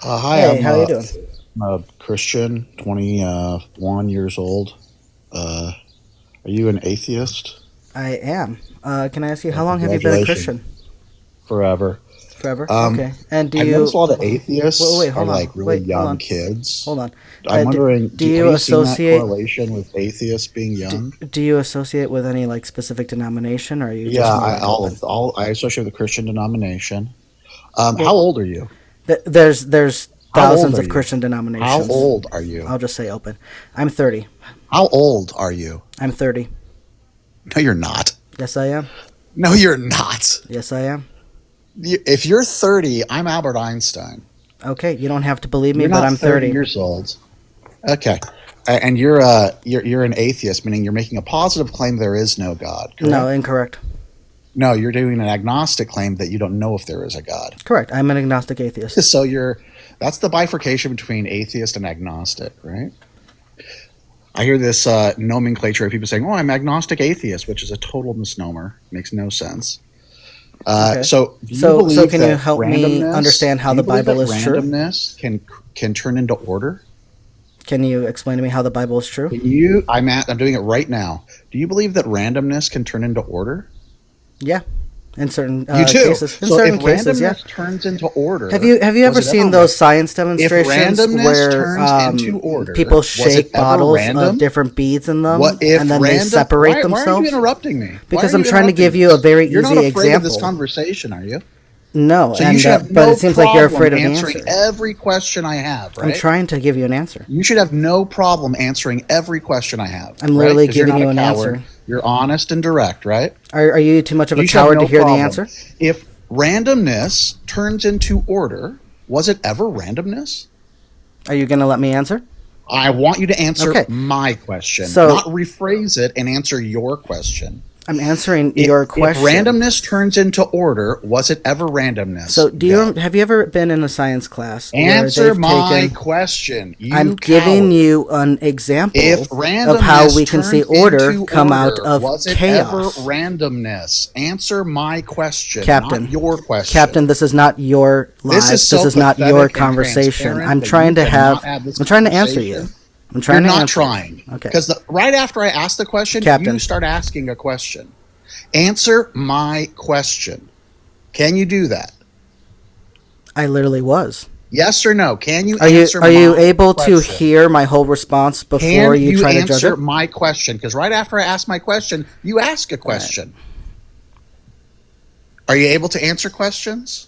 Hi, Hey, how you doing? I'm a Christian, 21 years old. Are you an atheist? I am. Can I ask you, Well, how long have you been a congratulations. Christian? Forever. Forever? Um, Okay. And do I've noticed a you... lot of Wait, atheists are hold on. like really Wait, hold young on. Hold kids. on. I'm wondering, Do have you you seen that associate... correlation with atheists being young? Do you associate with any, like, specific denomination, or are you Yeah, just more, like, open? I associate with the Christian denomination. How Well, old are you? there's How old thousands are of you? Christian How denominations. old are you? I'll just say open. I'm 30. How old are you? I'm 30. No, you're not. Yes, I am. No, you're not. Yes, I am. If you're 30, I'm Albert Einstein. Okay, you don't have to believe me, You're but not I'm 30 30. years old. Okay. And you're an atheist, meaning you're making a positive claim there is no God, No, correct? incorrect. No, you're doing an agnostic claim that you don't know if there is a God. Correct. I'm an agnostic atheist. So that's the bifurcation between atheist and agnostic, right? I hear this nomenclature of people saying, "Oh, I'm agnostic atheist," which is a total misnomer. Makes no sense. Okay. So, do you So believe can you that help me randomness? understand how Do you the believe that Bible is true? randomness can turn into order? Can you explain to me how the Bible is true? I'm doing it right now. Do you believe that randomness can turn into order? Yeah, in certain You do. cases. In So if certain cases, yeah. randomness turns into Have order, you was ever it ever seen random? those science If demonstrations randomness where turns into order, people was it shake ever bottles of random? different beads in What them if and then they random? separate Why are you themselves? interrupting me? Why are Because I'm you trying to interrupting give you a this? very You're not easy afraid of this example. conversation, are you? No, So you and should have but no it seems like you're problem afraid of the answering answer. every question I have, I'm right? trying to give you an answer. You should have no problem answering every question I have, I'm right? literally Because you're giving not a you an coward. answer. You're honest and direct, right? Are you too much of a You should have coward to no hear the problem. answer? If randomness turns into order, was it ever randomness? Are you going to let me answer? I want you to answer Okay. my question, not So rephrase it and answer your question. I'm answering If, your if question. randomness turns into order, was it ever randomness? So, Go. have you ever been in a science class where Answer they've my taken? question, I'm you giving coward. you an If example of how randomness we can see turned order into come out order, of was it ever chaos. randomness? Answer my question, not Captain, your question. Captain, this is not your This is live. This so is not your pathetic and conversation. transparent that you cannot have this I'm trying to answer you. conversation. I'm You're trying to not answer you. trying. Okay. Because right after I ask the question, you Captain, start asking a question. Answer my question. Can you do that? I literally was. Yes or no? Can you Are you answer are you my able to question? hear my whole response before Can you you try to judge answer it? my question? Because right after I ask my question, you ask a All right. question. Are you able to answer questions?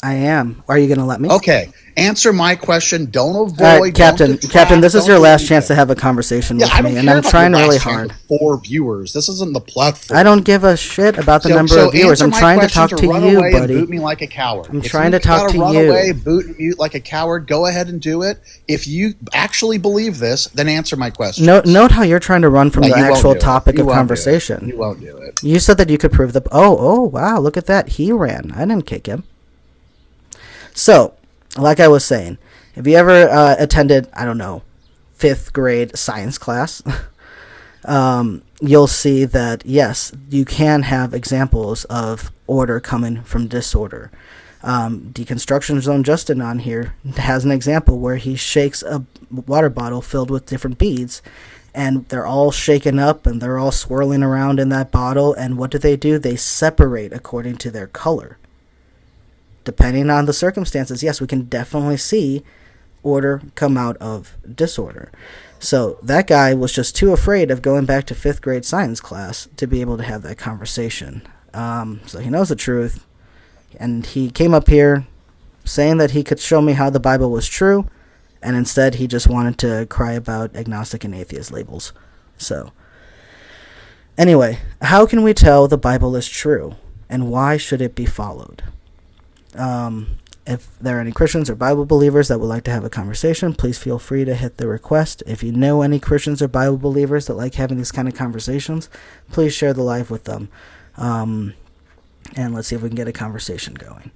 I am. Are you going to let me? Okay. Answer my question. Don't All avoid. right, Captain. Don't Captain, detract. this is Don't your do last chance to anything. have a conversation Yeah, with I don't me, and care I'm about your trying really last chance hard. with 4 viewers. This isn't the platform. I don't give a shit about the So, number so of viewers. answer I'm my trying to question talk to to run you, away and buddy. boot me like a coward. I'm If trying you to talk gotta to run you. away, boot and mute like a coward, go ahead and do it. If you actually believe this, then answer my question. Note how you're trying to run from the You won't actual do it. topic You of won't do it. conversation. You won't do it. You said that you could prove the. Oh, wow! Look at that. He ran. I didn't kick him. So, like I was saying, if you ever attended, I don't know, 5th grade science class, you'll see that yes, you can have examples of order coming from disorder. Deconstruction Zone Justin on here has an example where he shakes a water bottle filled with different beads, and they're all shaken up and they're all swirling around in that bottle. And what do? They separate according to their color. Depending on the circumstances, yes, we can definitely see order come out of disorder. So that guy was just too afraid of going back to 5th grade science class to be able to have that conversation. So he knows the truth, and he came up here saying that he could show me how the Bible was true, and instead he just wanted to cry about agnostic and atheist labels. So anyway, how can we tell the Bible is true, and why should it be followed? If there are any Christians or Bible believers that would like to have a conversation, please feel free to hit the request. If you know any Christians or Bible believers that like having these kind of conversations, please share the live with them. And let's see if we can get a conversation going.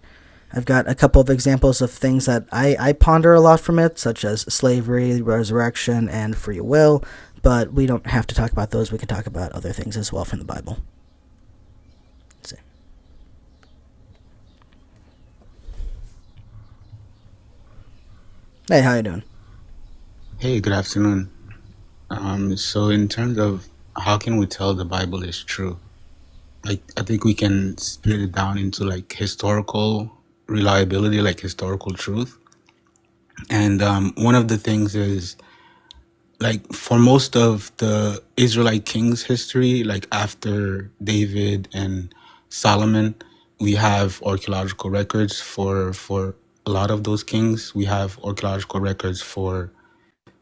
I've got a couple of examples of things that I ponder a lot from it, such as slavery, resurrection, and free will, but we don't have to talk about those. We can talk about other things as well from the Bible. Let's see. Hey, how you doing? Hey, good afternoon. So in terms of how can we tell the Bible is true? Like, I think we can split it down into like historical reliability, like historical truth. And one of the things is like for most of the Israelite kings' history, like after David and Solomon, we have archaeological records for a lot of those kings. We have archaeological records for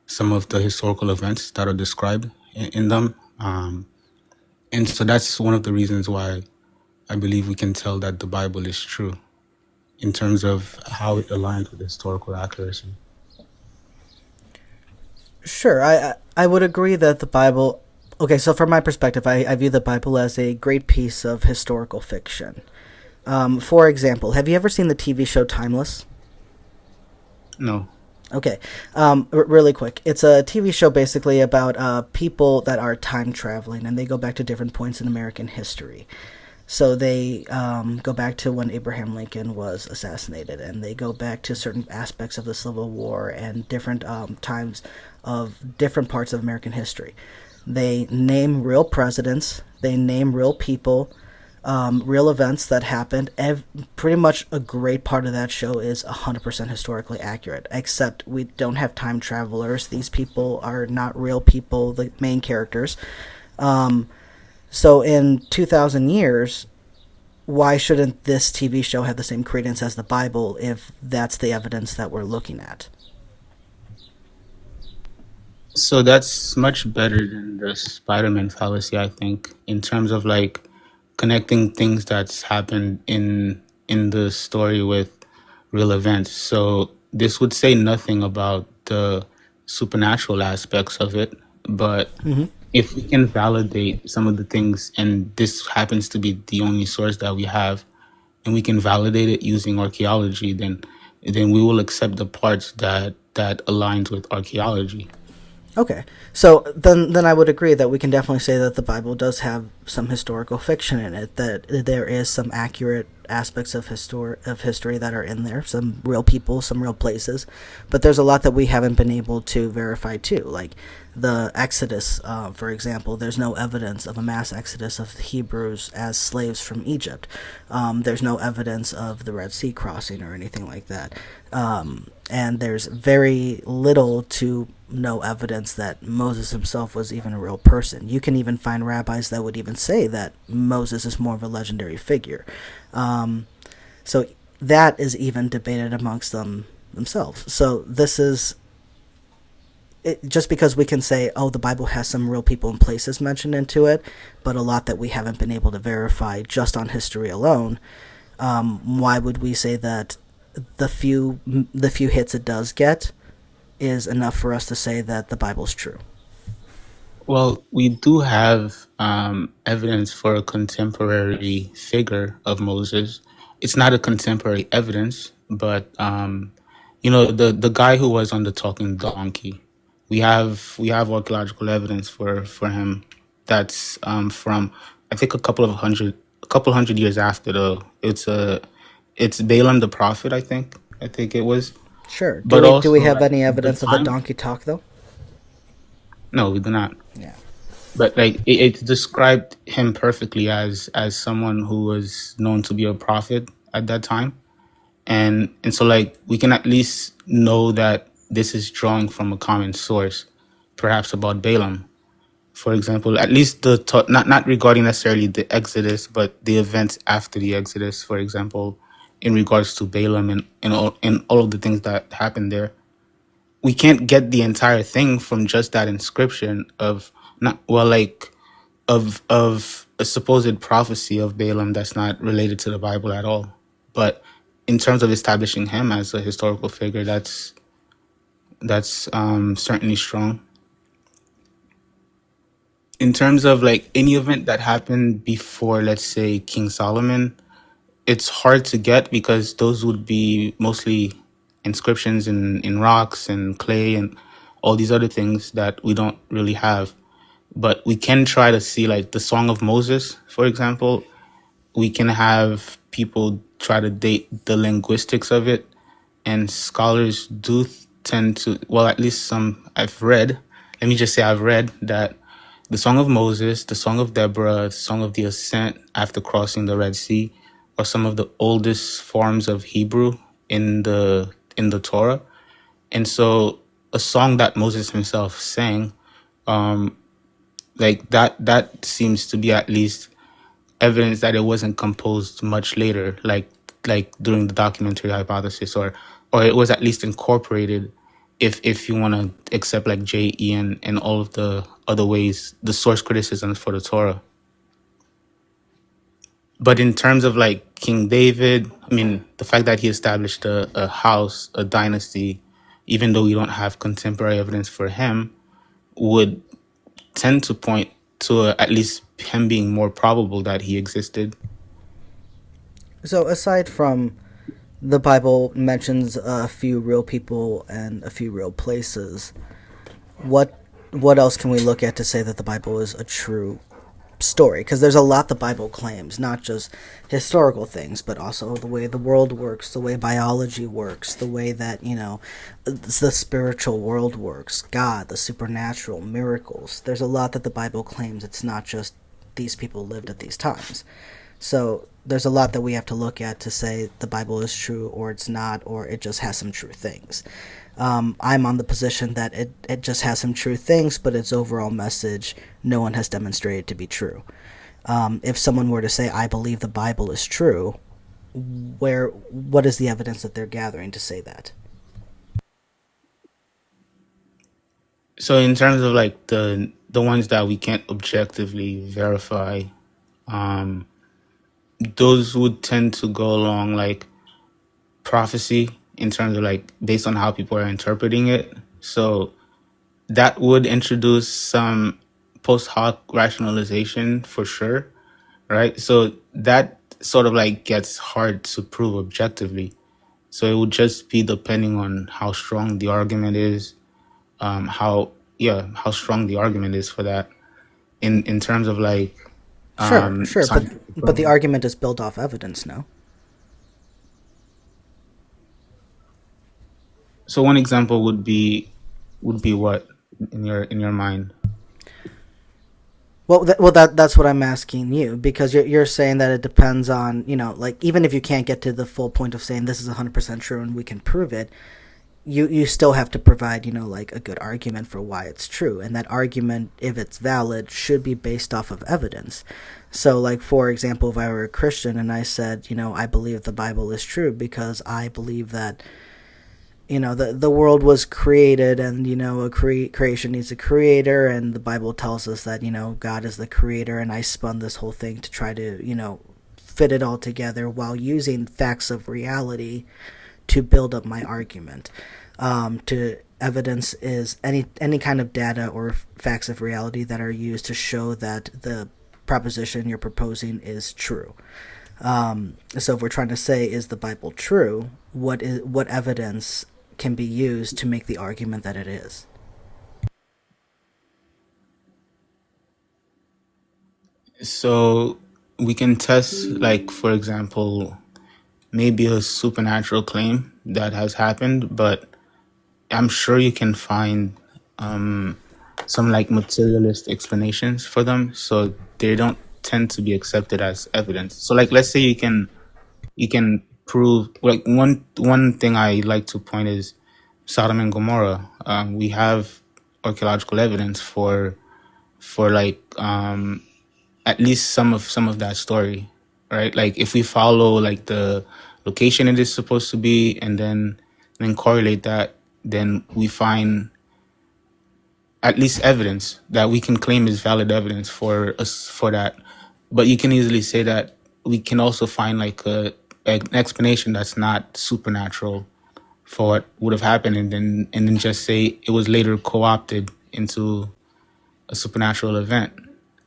some of the historical events that are described in them. And so that's one of the reasons why I believe we can tell that the Bible is true in terms of how it aligns with historical accuracy. Sure, I would agree that the Bible. Okay, so from my perspective, I view the Bible as a great piece of historical fiction. For example, have you ever seen the TV show Timeless? No. Okay, really quick. It's a TV show basically about people that are time traveling and they go back to different points in American history. So they go back to when Abraham Lincoln was assassinated, and they go back to certain aspects of the Civil War and different times of different parts of American history. They name real presidents, they name real people, real events that happened. Pretty much a great part of that show is 100% historically accurate, except we don't have time travelers. These people are not real people, the main characters. Um, so in 2,000 years, why shouldn't this TV show have the same credence as the Bible if that's the evidence that we're looking at? So that's much better than the Spider-Man fallacy, I think, in terms of like connecting things that's happened in the story with real events. So this would say nothing about the supernatural aspects of it, but Hmm. if we can validate some of the things, and this happens to be the only source that we have, and we can validate it using archaeology, then we will accept the parts that aligns with archaeology. Okay, so then I would agree that we can definitely say that the Bible does have some historical fiction in it. That there is some accurate aspects of history that are in there, some real people, some real places, but there's a lot that we haven't been able to verify too. Like the Exodus, for example, there's no evidence of a mass exodus of the Hebrews as slaves from Egypt. There's no evidence of the Red Sea crossing or anything like that. And there's very little to no evidence that Moses himself was even a real person. You can even find rabbis that would even say that Moses is more of a legendary figure. So that is even debated amongst themselves. So this is just because we can say, oh, the Bible has some real people and places mentioned into it, but a lot that we haven't been able to verify just on history alone. Why would we say that the few hits it does get is enough for us to say that the Bible's true? Well, we do have evidence for a contemporary figure of Moses. It's not a contemporary evidence, but the guy who was on the talking donkey. We have archaeological evidence for him. That's from I think a couple hundred years after though. It's Balaam the prophet. I think it was, Sure. Do but we do we also have at any the evidence of a time. donkey talk though? No, we do not. Yeah. But like it described him perfectly as someone who was known to be a prophet at that time, and so like we can at least know that this is drawing from a common source, perhaps about Balaam, for example. At least not regarding necessarily the Exodus, but the events after the Exodus, for example, in regards to Balaam and all of the things that happened there. We can't get the entire thing from just that inscription of not well like of a supposed prophecy of Balaam that's not related to the Bible at all. But in terms of establishing him as a historical figure, that's certainly strong. In terms of like any event that happened before, let's say King Solomon, it's hard to get because those would be mostly inscriptions in rocks and clay and all these other things that we don't really have. But we can try to see like the Song of Moses, for example. We can have people try to date the linguistics of it, and scholars do tend to, well, at least some I've read. Let me just say I've read that the Song of Moses, the Song of Deborah, the Song of the Ascent after crossing the Red Sea are some of the oldest forms of Hebrew in the Torah. And so a song that Moses himself sang, um, like that seems to be at least evidence that it wasn't composed much later, like during the documentary hypothesis, or it was at least incorporated, if you want to accept like J.E. and all of the other ways, the source criticisms for the Torah. But in terms of like King David, I mean, the fact that he established a house, a dynasty, even though we don't have contemporary evidence for him, would tend to point to at least him being more probable that he existed. So aside from the Bible mentions a few real people and a few real places, what else can we look at to say that the Bible is a true story? Because there's a lot the Bible claims, not just historical things, but also the way the world works, the way biology works, the way that, the spiritual world works, God, the supernatural, miracles. There's a lot that the Bible claims. It's not just these people lived at these times. So there's a lot that we have to look at to say the Bible is true or it's not, or it just has some true things. I'm on the position that it just has some true things, but its overall message no one has demonstrated to be true. If someone were to say, I believe the Bible is true, what is the evidence that they're gathering to say that? So in terms of like the ones that we can't objectively verify, those would tend to go along like prophecy in terms of like based on how people are interpreting it. So that would introduce some post hoc rationalization for sure, right? So that sort of like gets hard to prove objectively. So it would just be depending on how strong the argument is, how strong the argument is for that in terms of like Sure, scientific. but the argument is built off evidence, no? So one example would be what in your mind? Well, that's what I'm asking you, because you're saying that it depends on, like, even if you can't get to the full point of saying this is 100% true and we can prove it, you still have to provide, like a good argument for why it's true. And that argument, if it's valid, should be based off of evidence. So, like, for example, if I were a Christian and I said, I believe the Bible is true because I believe that, the world was created and, creation needs a creator, and the Bible tells us that, God is the creator, and I spun this whole thing to try to, fit it all together while using facts of reality to build up my argument. To evidence is any kind of data or facts of reality that are used to show that the proposition you're proposing is true. So if we're trying to say, is the Bible true, what evidence can be used to make the argument that it is? So we can test, like, for example, maybe a supernatural claim that has happened, but I'm sure you can find some like materialist explanations for them, so they don't tend to be accepted as evidence. So like let's say you can prove, like, one thing I like to point is Sodom and Gomorrah. We have archaeological evidence for like at least some of that story, right? Like if we follow like the location it is supposed to be and then correlate that, then we find at least evidence that we can claim is valid evidence for us for that. But you can easily say that we can also find like an explanation that's not supernatural for what would have happened, and then just say it was later co-opted into a supernatural event,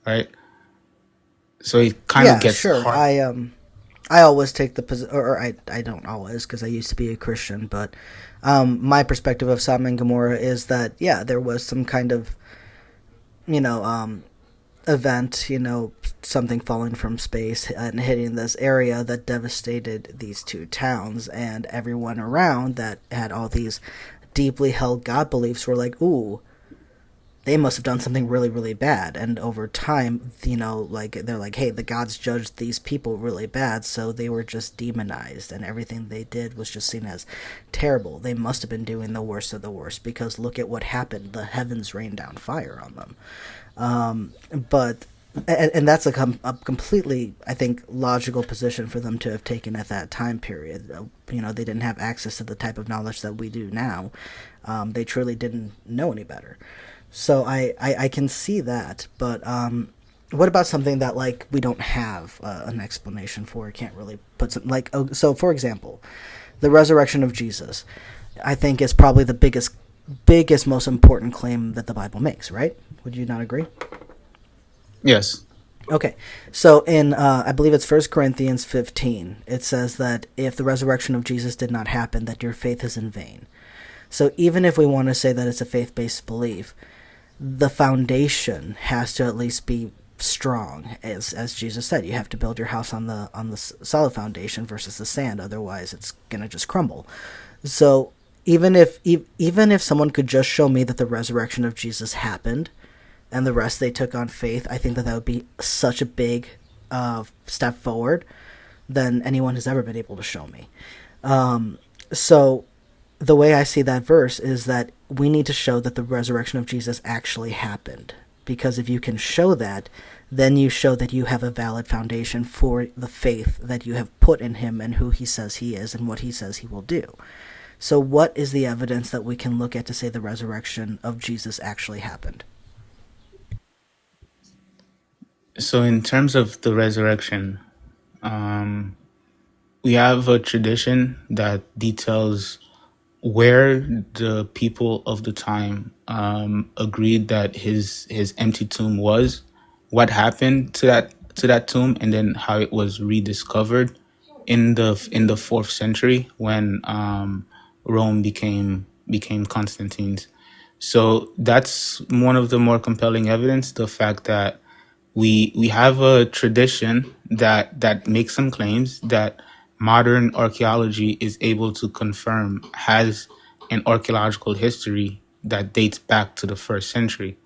right? So it kind of gets sure. hard. I always take the position, or I don't always, because I used to be a Christian, but my perspective of Sodom and Gomorrah is that, yeah, there was some kind of, event, something falling from space and hitting this area that devastated these two towns, and everyone around that had all these deeply held God beliefs were like, ooh, they must have done something really, really bad. And over time, like they're like, hey, the gods judged these people really bad, so they were just demonized, and everything they did was just seen as terrible. They must have been doing the worst of the worst, because look at what happened. The heavens rained down fire on them. But and that's a completely, I think, logical position for them to have taken at that time period. They didn't have access to the type of knowledge that we do now. They truly didn't know any better. So I can see that. But what about something that, like, we don't have an explanation for? Can't really put some, like, so for example, the resurrection of Jesus, I think, is probably the biggest, most important claim that the Bible makes, right? Would you not agree? Yes. Okay, so in, I believe it's 1 Corinthians 15, it says that if the resurrection of Jesus did not happen, that your faith is in vain. So even if we want to say that it's a faith-based belief, the foundation has to at least be strong. As Jesus said, you have to build your house on the solid foundation versus the sand, otherwise it's going to just crumble. So even if someone could just show me that the resurrection of Jesus happened, and the rest they took on faith, I think that would be such a big step forward than anyone has ever been able to show me. So the way I see that verse is that we need to show that the resurrection of Jesus actually happened. Because if you can show that, then you show that you have a valid foundation for the faith that you have put in him and who he says he is and what he says he will do. So what is the evidence that we can look at to say the resurrection of Jesus actually happened? So in terms of the resurrection, we have a tradition that details where the people of the time agreed that his empty tomb was, what happened to that tomb, and then how it was rediscovered in the 4th century when Rome became Constantine's. So that's one of the more compelling evidence, the fact that we have a tradition that makes some claims that modern archaeology is able to confirm has an archaeological history that dates back to the 1st century.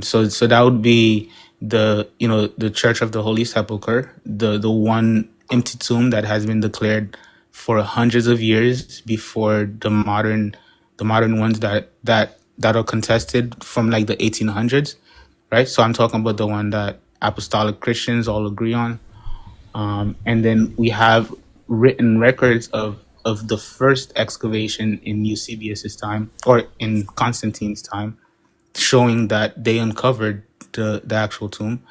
So that would be the Church of the Holy Sepulchre, the one empty tomb that has been declared for hundreds of years before the modern ones that are contested from like the 1800s, right? So I'm talking about the one that apostolic Christians all agree on. And then we have written records of the first excavation in Eusebius's time, or in Constantine's time, showing that they uncovered the actual tomb.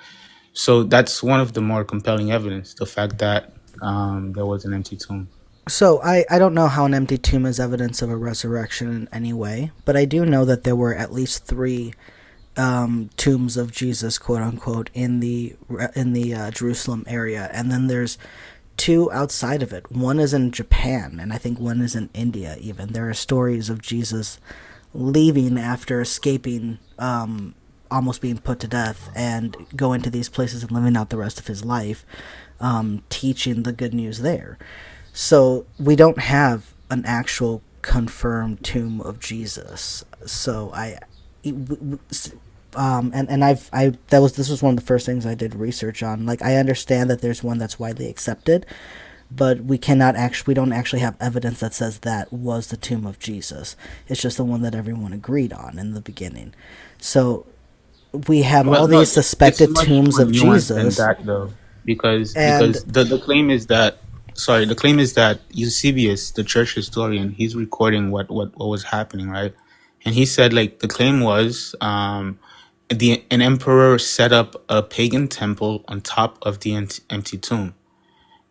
So that's one of the more compelling evidence, the fact that there was an empty tomb. So I don't know how an empty tomb is evidence of a resurrection in any way, but I do know that there were at least 3 tombs of Jesus, quote unquote, in the Jerusalem area, and then there's 2 outside of it. One is in Japan, and I think one is in India. Even there are stories of Jesus leaving after escaping, almost being put to death, and going to these places and living out the rest of his life, teaching the good news there. So we don't have an actual confirmed tomb of Jesus. So this was one of the first things I did research on. Like, I understand that there's one that's widely accepted, but we don't actually have evidence that says that was the tomb of Jesus. It's just the one that everyone agreed on in the beginning. So we have all these suspected tombs of Jesus. Than that, though, because the claim is that Eusebius, the church historian, he's recording what was happening, right? And he said, like, the claim was an emperor set up a pagan temple on top of the empty tomb,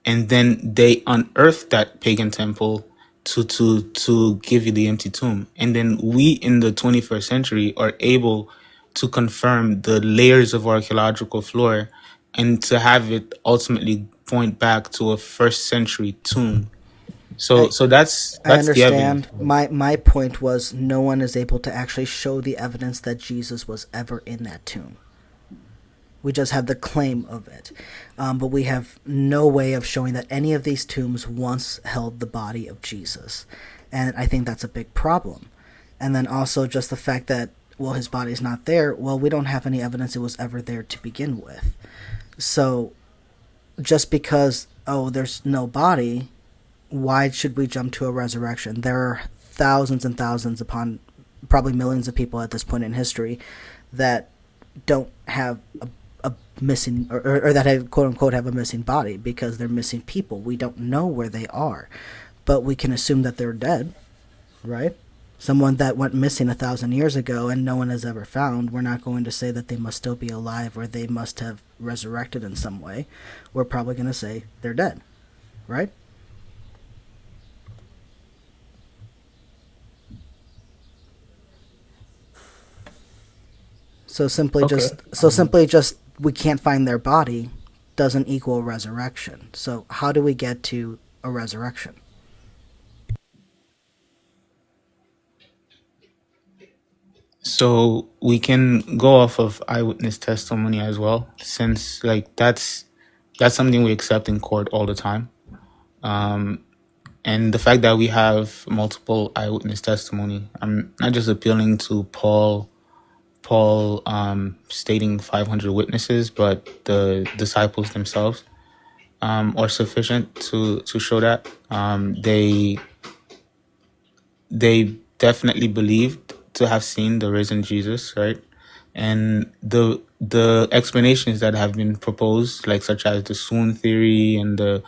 and then they unearthed that pagan temple to give you the empty tomb. And then we in the 21st century are able to confirm the layers of archaeological floor and to have it ultimately point back to a 1st century tomb. So that's I understand. the evidence. My point was, no one is able to actually show the evidence that Jesus was ever in that tomb. We just have the claim of it. But we have no way of showing that any of these tombs once held the body of Jesus. And I think that's a big problem. And then also just the fact that, well, his body's not there. Well, we don't have any evidence it was ever there to begin with. So just because, oh, there's no body, why should we jump to a resurrection? There are thousands and thousands, upon probably millions of people at this point in history that don't have a missing, or that have, quote unquote, have a missing body because they're missing people. We don't know where they are, but we can assume that they're dead, right? Someone that went missing 1,000 years ago and no one has ever found, we're not going to say that they must still be alive or they must have resurrected in some way. We're probably going to say they're dead, right? So simply just we can't find their body doesn't equal resurrection. So how do we get to a resurrection? So we can go off of eyewitness testimony as well, since like that's something we accept in court all the time. And the fact that we have multiple eyewitness testimony, I'm not just appealing to Paul stating 500 witnesses, but the disciples themselves are sufficient to show that. They definitely believed to have seen the risen Jesus, right? And the explanations that have been proposed, like such as the swoon theory and the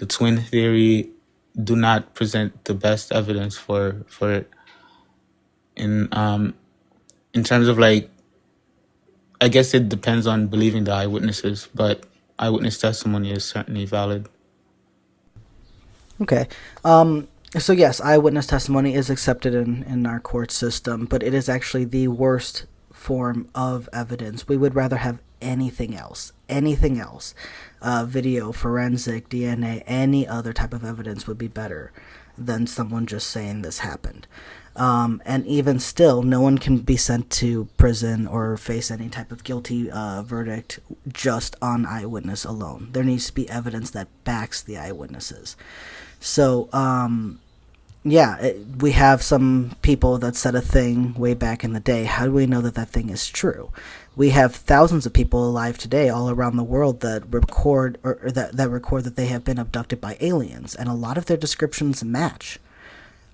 twin theory, do not present the best evidence for it. In terms of like, I guess it depends on believing the eyewitnesses, but eyewitness testimony is certainly valid. Okay. So yes, eyewitness testimony is accepted in our court system, but it is actually the worst form of evidence. We would rather have anything else. Video, forensic, DNA, any other type of evidence would be better than someone just saying this happened. And even still, no one can be sent to prison or face any type of guilty verdict just on eyewitness alone. There needs to be evidence that backs the eyewitnesses. So, we have some people that said a thing way back in the day. How do we know that that thing is true? We have thousands of people alive today all around the world that record that record that they have been abducted by aliens, and a lot of their descriptions match.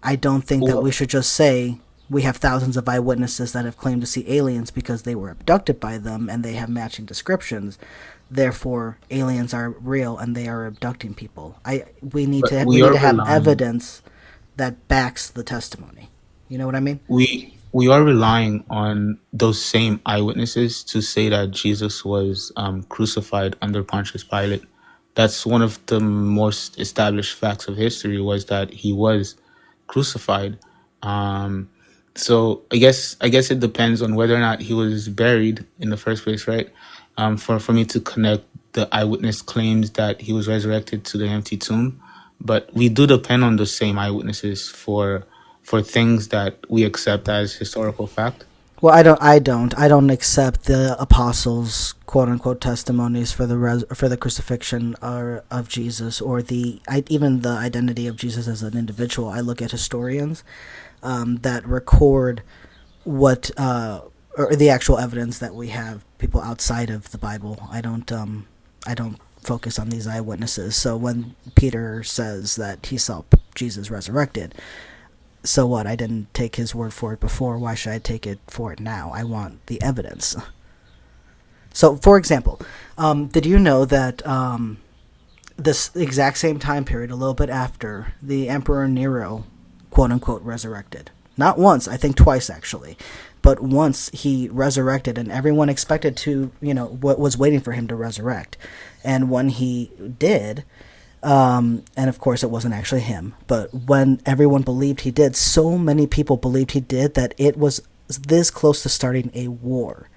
I don't think that we should just say we have thousands of eyewitnesses that have claimed to see aliens because they were abducted by them and they have matching descriptions. Therefore, aliens are real and they are abducting people. We need to have evidence that backs the testimony. You know what I mean? We are relying on those same eyewitnesses to say that Jesus was crucified under Pontius Pilate. That's one of the most established facts of history, was that he was crucified. So I guess it depends on whether or not he was buried in the first place, right? For me to connect the eyewitness claims that he was resurrected to the empty tomb. But we do depend on the same eyewitnesses for things that we accept as historical fact. Well, I don't accept the apostles' quote unquote testimonies for the crucifixion of Jesus, or even the identity of Jesus as an individual. I look at historians that record what or the actual evidence that we have, people outside of the Bible. I don't focus on these eyewitnesses. So when Peter says that he saw Jesus resurrected, so what? I didn't take his word for it before. Why should I take it for it now? I want the evidence. So, for example, did you know that this exact same time period, a little bit after, the Emperor Nero, quote-unquote, resurrected? Not once, I think twice, actually. But once he resurrected, and everyone expected to, was waiting for him to resurrect. And when he did, and of course it wasn't actually him, but when everyone believed he did, so many people believed he did that it was this close to starting a war.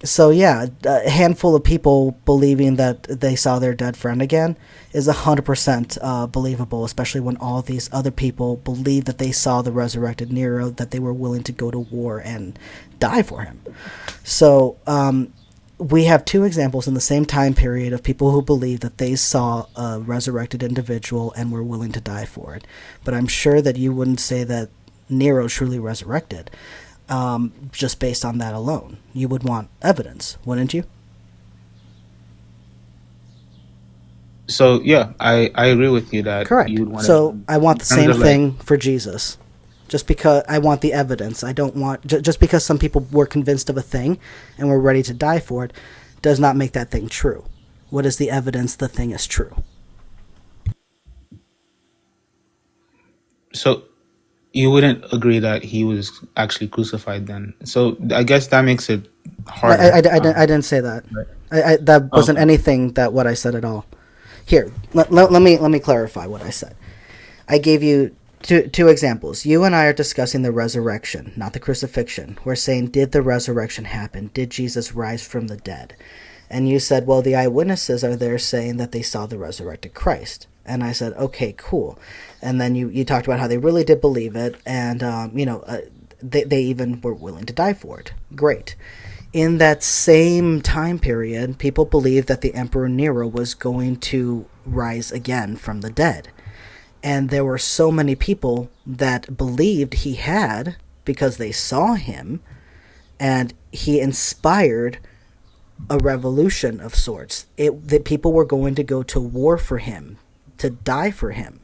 So yeah, a handful of people believing that they saw their dead friend again is 100% believable, especially when all these other people believed that they saw the resurrected Nero, that they were willing to go to war and die for him. So we have two examples in the same time period of people who believe that they saw a resurrected individual and were willing to die for it. But I'm sure that you wouldn't say that Nero truly resurrected, just based on that alone. You would want evidence, wouldn't you? So yeah, I agree with you that Correct. you would want So to I want in the terms same of like. thing for Jesus. Just because I want the evidence, I don't want just because some people were convinced of a thing and were ready to die for it, does not make that thing true. What is the evidence the thing is true? So you wouldn't agree that he was actually crucified then. So I guess that makes it harder. I didn't say that. Right. That wasn't Okay. anything that what I said at all. Here, let me clarify what I said. I gave you two examples. You and I are discussing the resurrection, not the crucifixion. We're saying, did the resurrection happen? Did Jesus rise from the dead? And you said, well, the eyewitnesses are there saying that they saw the resurrected Christ. And I said, okay, cool. And then you talked about how they really did believe it, and they even were willing to die for it. Great. In that same time period, people believed that the Emperor Nero was going to rise again from the dead. And there were so many people that believed he had because they saw him, and he inspired a revolution of sorts. That people were going to go to war for him, to die for him.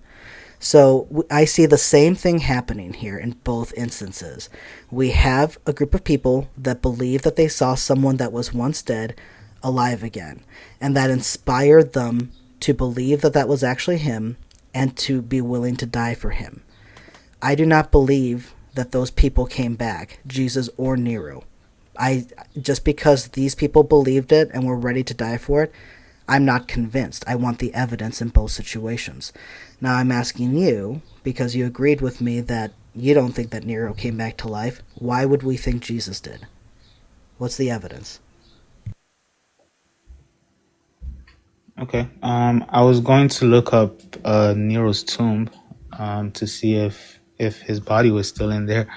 So I see the same thing happening here in both instances. We have a group of people that believe that they saw someone that was once dead alive again, and that inspired them to believe that that was actually him and to be willing to die for him. I do not believe that those people came back, Jesus or Nero. Just because these people believed it and were ready to die for it, I'm not convinced. I want the evidence in both situations. Now I'm asking you, because you agreed with me that you don't think that Nero came back to life, why would we think Jesus did? What's the evidence? Okay. I was going to look up Nero's tomb to see if his body was still in there.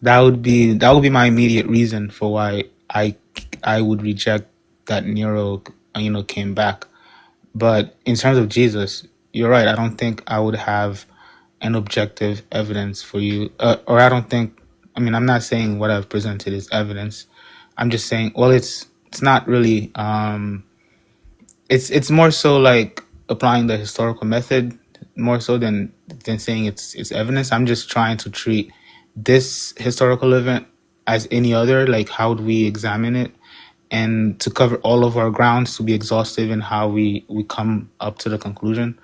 That would be my immediate reason for why I would reject that Nero came back. But in terms of Jesus, you're right. I don't think I would have an objective evidence for you, or I don't think. I mean, I'm not saying what I've presented is evidence. I'm just saying, well, it's not really. It's more so like applying the historical method more so than saying it's evidence. I'm just trying to treat this historical event as any other. Like, how would we examine it, and to cover all of our grounds, to be exhaustive in how we come up to the conclusion.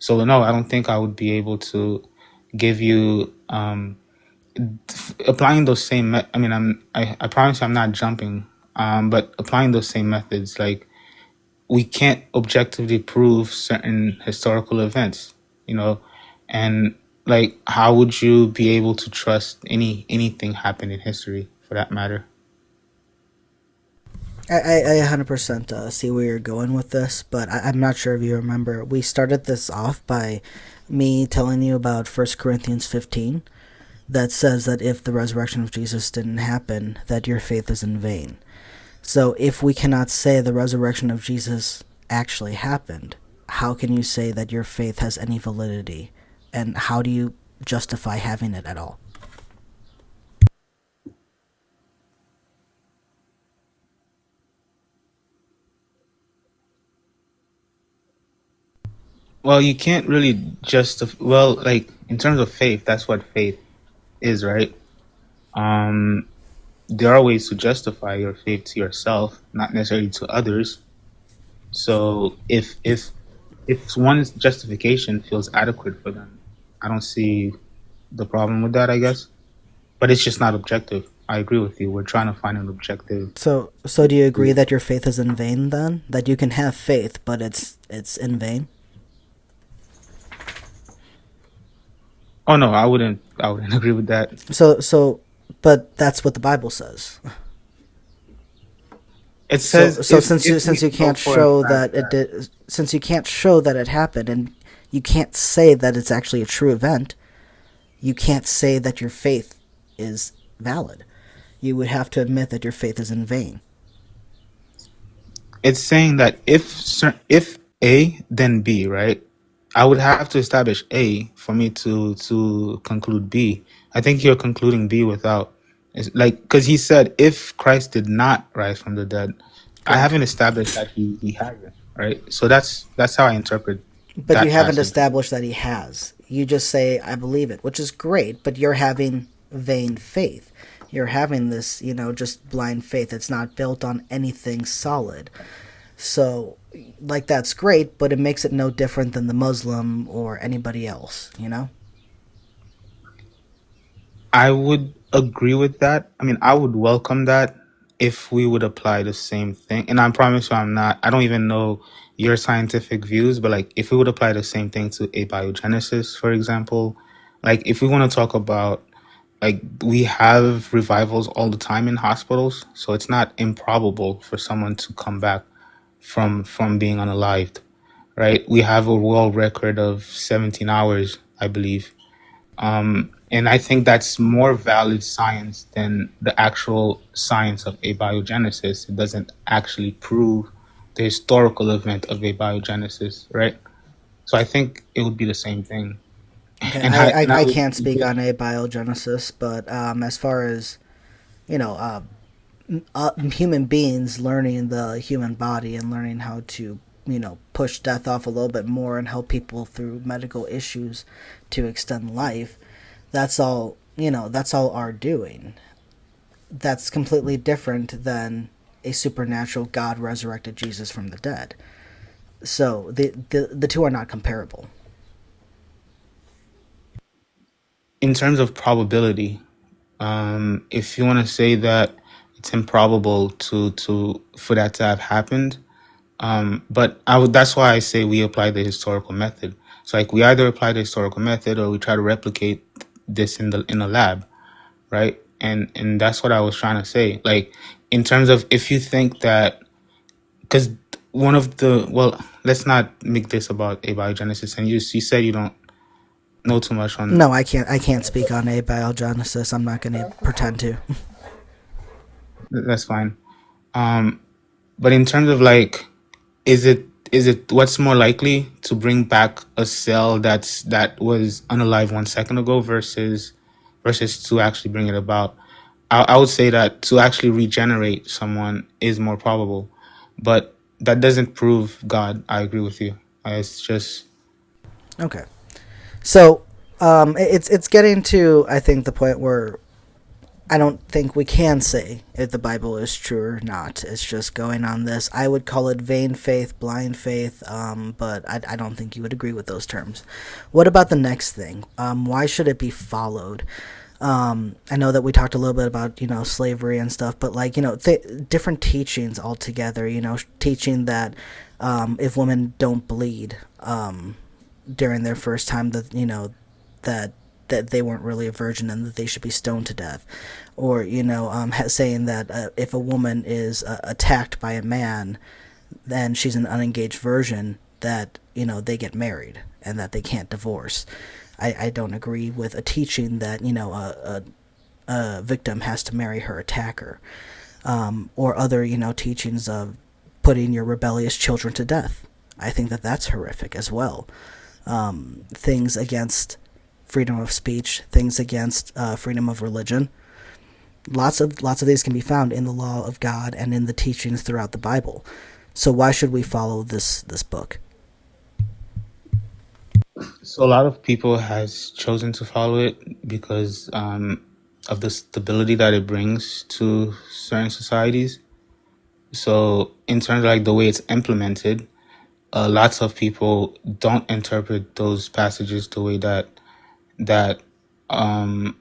So no, I don't think I would be able to give you applying those same. I mean, I promise you I'm not jumping, but applying those same methods, like we can't objectively prove certain historical events, you know, and like how would you be able to trust anything happened in history for that matter? I 100% see where you're going with this, but I'm not sure if you remember. We started this off by me telling you about 1 Corinthians 15 that says that if the resurrection of Jesus didn't happen, that your faith is in vain. So if we cannot say the resurrection of Jesus actually happened, how can you say that your faith has any validity? And how do you justify having it at all? Well, you can't really well, like in terms of faith, that's what faith is, right? Um, there are ways to justify your faith to yourself, not necessarily to others. So if one's justification feels adequate for them, I don't see the problem with that, I guess. But it's just not objective. I agree with you. We're trying to find an objective. So do you agree that your faith is in vain then? That you can have faith, but it's in vain? Oh no, I wouldn't agree with that. But that's what the Bible says. It So says so since you if we since you know can't for a show fact that it did, since you can't show that it happened, and you can't say that it's actually a true event, you can't say that your faith is valid. You would have to admit that your faith is in vain. it's saying that if A then B, right? I would have to establish A for me to conclude B. I think you're concluding B without, it's like, because he said if Christ did not rise from the dead, I Correct. haven't established that he hasn't, right? So that's how I interpret But you that haven't passage. established that he has. You just say, I believe it, which is great, but you're having vain faith. You're having this, just blind faith. It's not built on anything solid. So, like, that's great, but it makes it no different than the Muslim or anybody else? I would agree with that. I mean, I would welcome that if we would apply the same thing. And I promise you, I don't even know your scientific views, but like if we would apply the same thing to abiogenesis, for example, like if we want to talk about, like, we have revivals all the time in hospitals, so it's not improbable for someone to come back from being unalived, right? We have a world record of 17 hours, I believe. And I think that's more valid science than the actual science of abiogenesis. It doesn't actually prove the historical event of abiogenesis, right? So I think it would be the same thing. Okay, And I, I I, I would, can't speak on abiogenesis, but as far as, you know, human beings learning the human body and learning how to, push death off a little bit more and help people through medical issues to extend life, that's all our doing. That's completely different than a supernatural God resurrected Jesus from the dead. So the two are not comparable. in terms of probability, if you want to say that it's improbable to for that to have happened, but that's why I say we apply the historical method. So like we either apply the historical method or we try to replicate this in the lab, right? And that's what I was trying to say. Like in terms of if you think that, because one of the, well, let's not make this about abiogenesis. And you said you don't know too much on. No, I can't speak on abiogenesis. I'm not going to pretend to. That's fine. Um, but in terms of like, is it what's more likely to bring back a cell that was unalive 1 second ago versus to actually bring it about? I would say that to actually regenerate someone is more probable, but that doesn't prove God. I agree with you. It's just Okay. So, it's getting to, I think, the point where I don't think we can say if the Bible is true or not. It's just going on this. I would call it vain faith, blind faith, but I don't think you would agree with those terms. What about the next thing? Why should it be followed? I know that we talked a little bit about, slavery and stuff, but like, different teachings altogether, teaching that if women don't bleed during their first time, that, that they weren't really a virgin and that they should be stoned to death, or saying that if a woman is attacked by a man, then she's an unengaged virgin, that they get married and that they can't divorce. I don't agree with a teaching that a victim has to marry her attacker, or other teachings of putting your rebellious children to death. I think that that's horrific as well. Things against freedom of speech, things against freedom of religion. Lots of these can be found in the law of God and in the teachings throughout the Bible. So why should we follow this book? so a lot of people has chosen to follow it because of the stability that it brings to certain societies. So in terms of like the way it's implemented, lots of people don't interpret those passages the way that um,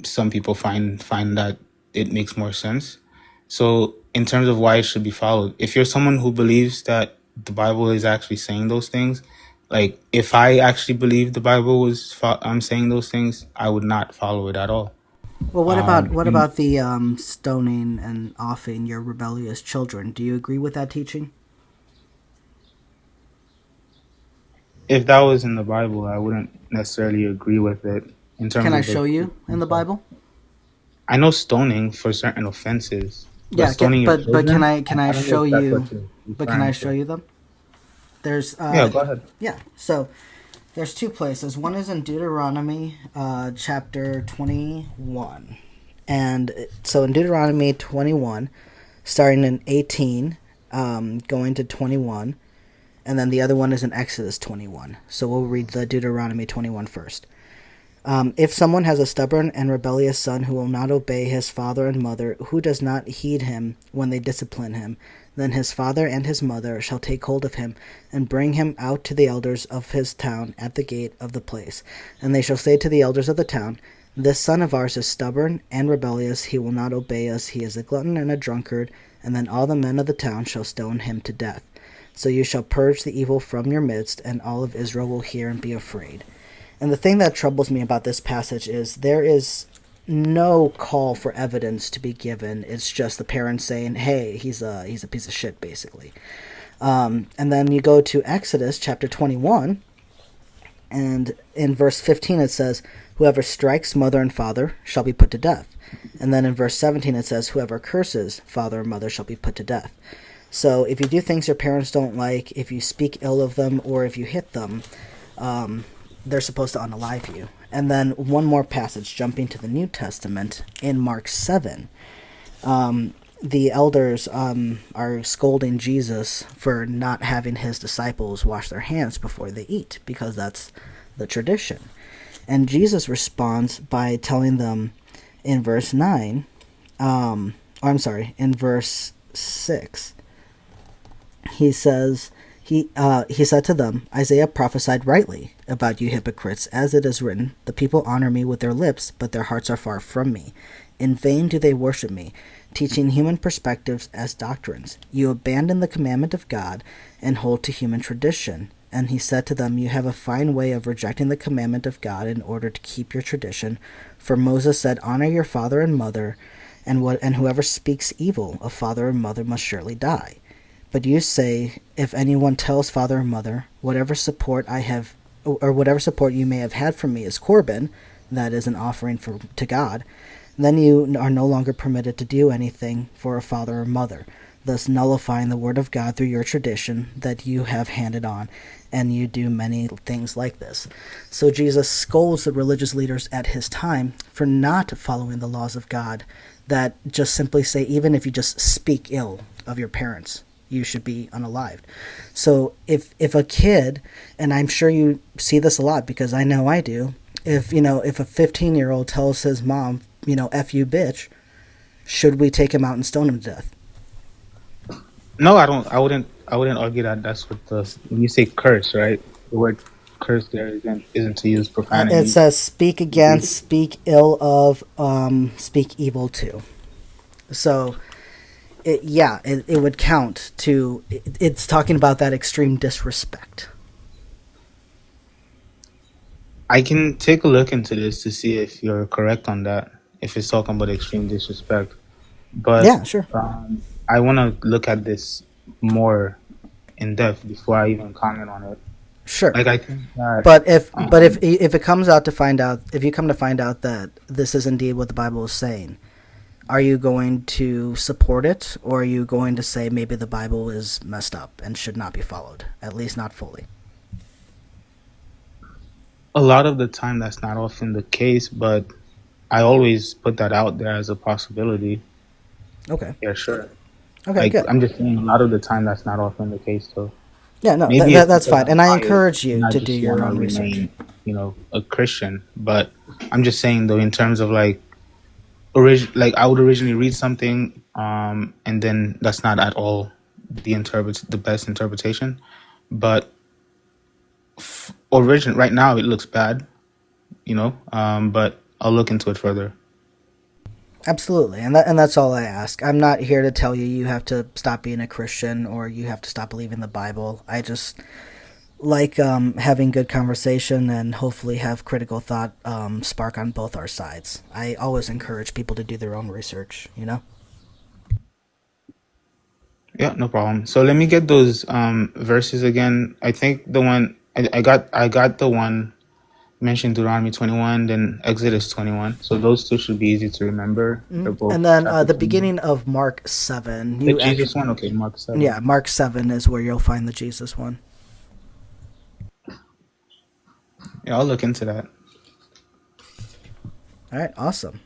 some people find that it makes more sense. So in terms of why it should be followed, if you're someone who believes that the Bible is actually saying those things, like if I actually believe the Bible was saying those things, I would not follow it at all. Well, what And about the stoning and offing your rebellious children? Do you agree with that teaching? if that was in the Bible, I wouldn't necessarily agree with it in terms Can I of the. show you in the Bible? I know stoning for certain offenses, but Yeah, stoning your but can children, I I don't know show if that's you? what you're But can I referring show to. you them? There's Yeah, go ahead. yeah. So There's two places. One is in Deuteronomy chapter 21. And so in Deuteronomy 21, starting in 18, going to 21, and then the other one is in Exodus 21. So we'll read the Deuteronomy 21 first. If someone has a stubborn and rebellious son who will not obey his father and mother, who does not heed him when they discipline him, then his father and his mother shall take hold of him and bring him out to the elders of his town at the gate of the place. And they shall say to the elders of the town, This son of ours is stubborn and rebellious. He will not obey us. He is a glutton and a drunkard. And then all the men of the town shall stone him to death. So you shall purge the evil from your midst, and all of Israel will hear and be afraid. And the thing that troubles me about this passage is there is no call for evidence to be given. It's just the parents saying, "Hey, he's a piece of shit," basically. And then you go to Exodus chapter 21, and in verse 15 it says, "Whoever strikes mother and father shall be put to death." And then in verse 17 it says, "Whoever curses father or mother shall be put to death." So if you do things your parents don't like, if you speak ill of them, or if you hit them, they're supposed to unalive you. And then one more passage, jumping to the New Testament, in Mark 7. The elders are scolding Jesus for not having his disciples wash their hands before they eat, because that's the tradition. And Jesus responds by telling them in verse 9, in verse 6, he says, he said to them, Isaiah prophesied rightly about you hypocrites, as it is written, the people honor me with their lips, but their hearts are far from me. In vain do they worship me, teaching human perspectives as doctrines. You abandon the commandment of God and hold to human tradition. And he said to them, you have a fine way of rejecting the commandment of God in order to keep your tradition. For Moses said, honor your father and mother, and whoever speaks evil of father and mother must surely die. But you say, if anyone tells father or mother, whatever support I have, or whatever support you may have had from me is Corban, that is an offering to God, then you are no longer permitted to do anything for a father or mother, thus nullifying the word of God through your tradition that you have handed on, and you do many things like this. So Jesus scolds the religious leaders at his time for not following the laws of God that just simply say, even if you just speak ill of your parents, you should be unalived. So if a kid, and I'm sure you see this a lot because I know I do, if a 15-year-old tells his mom, F you bitch, should we take him out and stone him to death? No, I don't. I wouldn't argue that that's what when you say curse, right? The word curse there isn't to use profanity. It says speak against, speak ill of, speak evil to. So, it would count to. It's talking about that extreme disrespect. I can take a look into this to see if you're correct on that. If it's talking about extreme disrespect, but yeah, sure. I want to look at this more in depth before I even comment on it. Sure. Like I think that, but if it comes out to find out, if you come to find out that this is indeed what the Bible is saying, are you going to support it, or are you going to say maybe the Bible is messed up and should not be followed, at least not fully? A lot of the time that's not often the case, but I always put that out there as a possibility. Okay. Yeah, sure. Okay, good. I'm just saying a lot of the time that's not often the case, though. Yeah, no, that's fine. And I encourage you to do your own research. A Christian, but I'm just saying, though, in terms of I would originally read something, and then that's not at all the best interpretation. But right now it looks bad, but I'll look into it further. Absolutely, and that's all I ask. I'm not here to tell you have to stop being a Christian or you have to stop believing the Bible. I just like having good conversation and hopefully have critical thought spark on both our sides. I always encourage people to do their own research, Yeah, no problem. So let me get those verses again. I think the one I got the one mentioned Deuteronomy 21, then Exodus 21. So those two should be easy to remember. Mm-hmm. And then the beginning of Mark 7. The Jesus one? Okay, Mark 7. Yeah, Mark 7 is where you'll find the Jesus one. Yeah, I'll look into that. All right, awesome.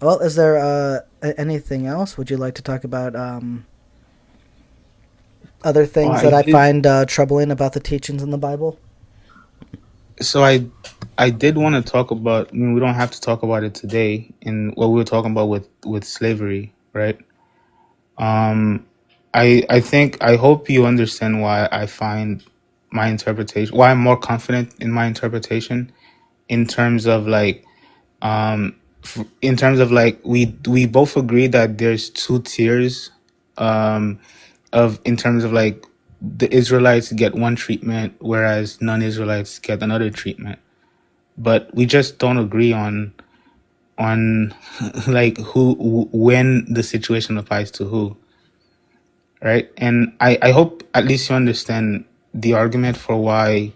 Well, is there anything else? Would you like to talk about other Oh, things I that I did. find troubling about the teachings in the Bible? So I did want to talk about. I mean, we don't have to talk about it today. In what we were talking about with slavery, right? Um, I think I hope you understand why I find my interpretation. Why I'm more confident in my interpretation in terms of like in terms of like we both agree that there's two tiers um of in terms of like the Israelites get one treatment whereas non-Israelites get another treatment, but we just don't agree on like when the situation applies to who, right? And I hope at least you understand the argument for why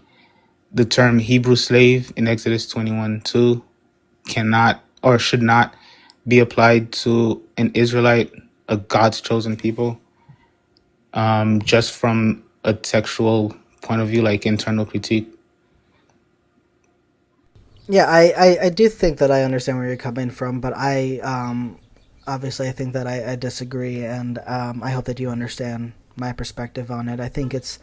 the term Hebrew slave in Exodus 21:2 cannot or should not be applied to an Israelite, a God's chosen people, just from a textual point of view, like internal critique. Yeah, I do think that I understand where you're coming from, but obviously I think that I disagree, and I hope that you understand my perspective on it. I think it's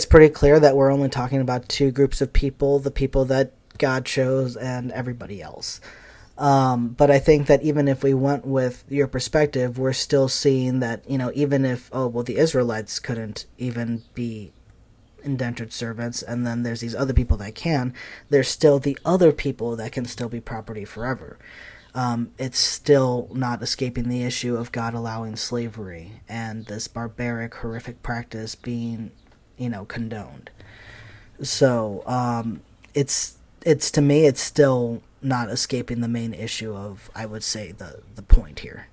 pretty clear that we're only talking about two groups of people: the people that God chose and everybody else. But I think that even if we went with your perspective, we're still seeing that, even if, oh, well, the Israelites couldn't even be indentured servants, and then there's these other people that can, there's still the other people that can still be property forever. It's still not escaping the issue of God allowing slavery and this barbaric, horrific practice being, condoned. So it's to me, it's still not escaping the main issue of, I would say, the point here.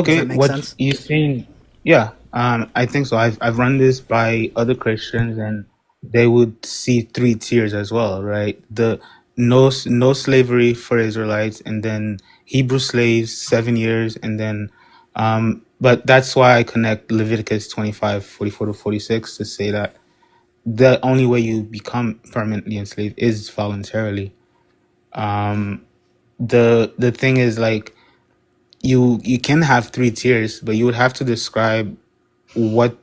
Does Okay, that make what sense? you saying? Yeah, I think so. I've run this by other Christians, and they would see three tiers as well, right? The no slavery for Israelites, and then Hebrew slaves 7 years, and then but that's why I connect Leviticus 25:44 to 46 to say that the only way you become permanently enslaved is voluntarily. Um, the thing is like you can have three tiers, but you would have to describe what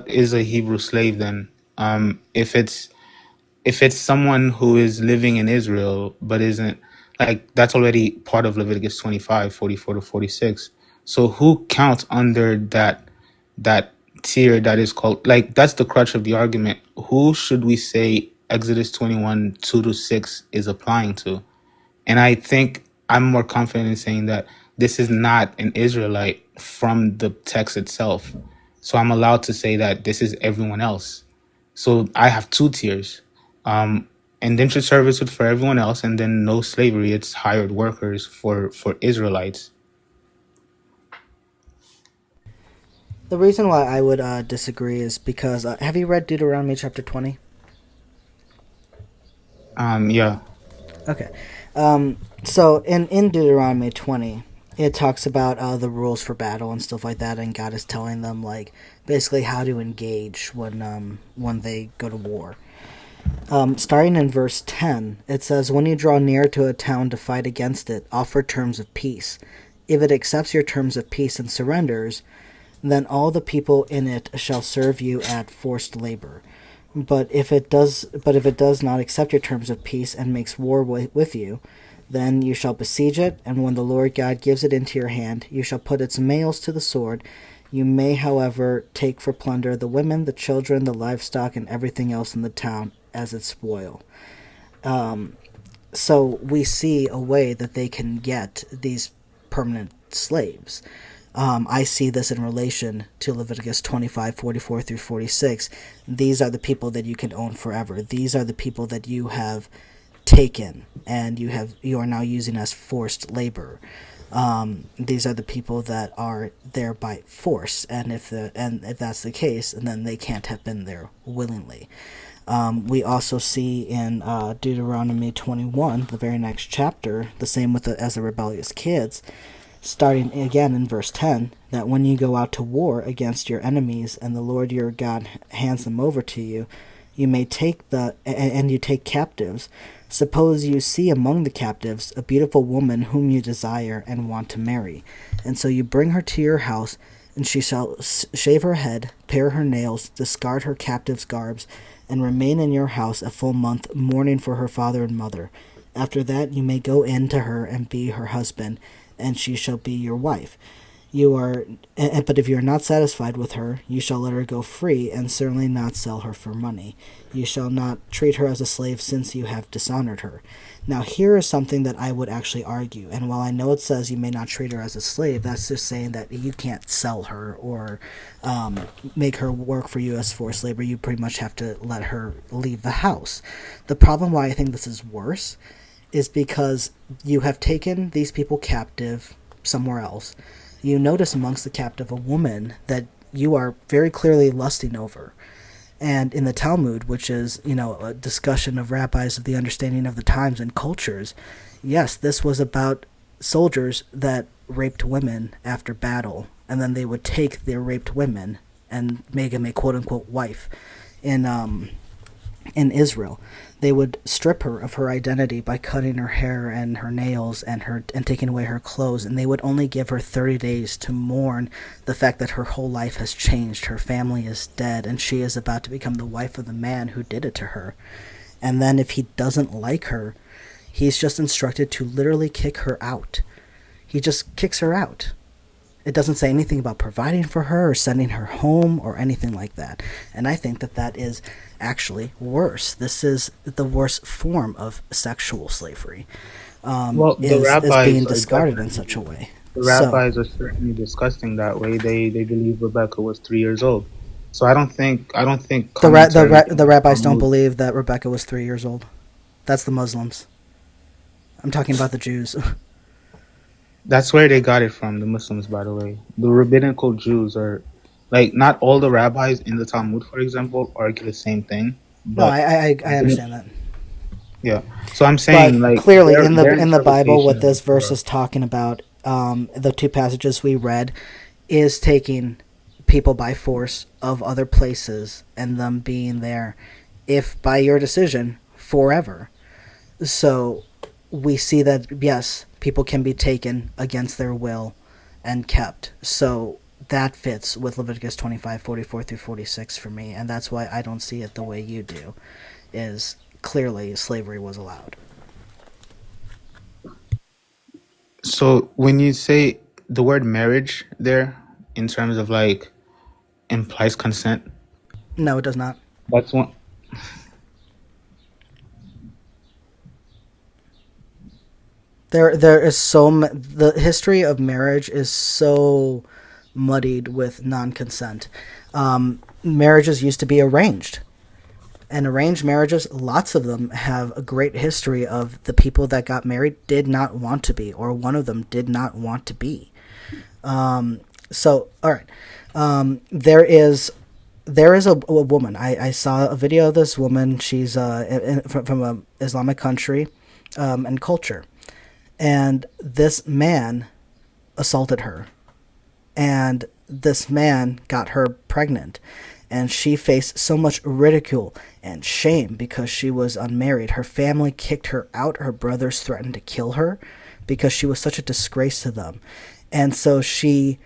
is a Hebrew slave then. If it's someone who is living in Israel but isn't, like, that's already part of Leviticus 25:44 to 46. So who counts under that tier that is called, like, that's the crutch of the argument. Who should we say Exodus 21:2 to 6 is applying to? And I think I'm more confident in saying that this is not an Israelite from the text itself. So I'm allowed to say that this is everyone else. So I have two tiers. Indentured servitude for everyone else, and then no slavery. It's hired workers for Israelites. The reason why I would disagree is because have you read Deuteronomy chapter 20? Yeah. Okay. So in Deuteronomy 20, it talks about the rules for battle and stuff like that, and God is telling them, like, basically how to engage when they go to war. Starting in verse 10, it says, "When you draw near to a town to fight against it, offer terms of peace. If it accepts your terms of peace and surrenders, then all the people in it shall serve you at forced labor. But if it does not accept your terms of peace and makes war with you, then you shall besiege it, and when the Lord God gives it into your hand, you shall put its males to the sword. You may, however, take for plunder the women, the children, the livestock, and everything else in the town as its spoil." So we see a way that they can get these permanent slaves. I see this in relation to Leviticus 25:44 through 46. These are the people that you can own forever. These are the people that you have taken and you are now using as forced labor. These are the people that are there by force, and if that's the case, then they can't have been there willingly. We also see in Deuteronomy 21, the very next chapter, the same as the rebellious kids, starting again in verse 10, that when you go out to war against your enemies and the Lord your God hands them over to you, you may take and you take captives. Suppose you see among the captives a beautiful woman whom you desire and want to marry, and so you bring her to your house, and she shall shave her head, pare her nails, discard her captive's garbs, and remain in your house a full month, mourning for her father and mother. After that you may go in to her and be her husband, and she shall be your wife. But if you are not satisfied with her, you shall let her go free, and certainly not sell her for money. You shall not treat her as a slave, since you have dishonored her. Now here is something that I would actually argue, and while I know it says you may not treat her as a slave, that's just saying that you can't sell her or make her work for you as forced labor. You pretty much have to let her leave the house. The problem why I think this is worse is because you have taken these people captive somewhere else. You notice amongst the captive a woman that you are very clearly lusting over. And in the Talmud, which is, a discussion of rabbis of the understanding of the times and cultures, yes, this was about soldiers that raped women after battle, and then they would take their raped women and make them a quote-unquote wife. In Israel, they would strip her of her identity by cutting her hair and her nails and taking away her clothes, and they would only give her 30 days to mourn the fact that her whole life has changed. Her family is dead, and she is about to become the wife of the man who did it to her. And then if he doesn't like her, he's just instructed to literally kick her out. He just kicks her out. It doesn't say anything about providing for her or sending her home or anything like that. And I think that that is actually worse. This is the worst form of sexual slavery. Well, the Is rabbis being are discarded in definitely such a way. the So rabbis are certainly disgusting that way. They believe Rebecca was 3 years old. So I don't think commentary in the the rabbis don't Talmud. believe that Rebecca was 3 years old. That's the Muslims. I'm talking about the Jews. That's where they got it from, the Muslims, by the way. The rabbinical Jews are like not all the rabbis in the Talmud, for example, argue the same thing, No, but I rabbinic, understand that. yeah. So I'm But saying like clearly, their in the Bible, interpretation what of the this verse Torah. is talking about, the two passages we read, is taking people by force of other places and them being there, if by your decision, forever. So we see that yes, people can be taken against their will and kept. So that fits with Leviticus 25:44 through 46 for me, and that's why I don't see it the way you do. Is clearly slavery was allowed. So when you say the word marriage there, in terms of like implies consent, No, it does not. that's one. There is the history of marriage is so muddied with non-consent. Marriages used to be arranged, and arranged marriages, lots of them have a great history of the people that got married did not want to be, or one of them did not want to be. So, all right, there is a woman. I saw a video of this woman. She's from a Islamic country and culture, and this man assaulted her, and this man got her pregnant, and she faced so much ridicule and shame because she was unmarried. Her family kicked her out. Her brothers threatened to kill her because she was such a disgrace to them. And so she,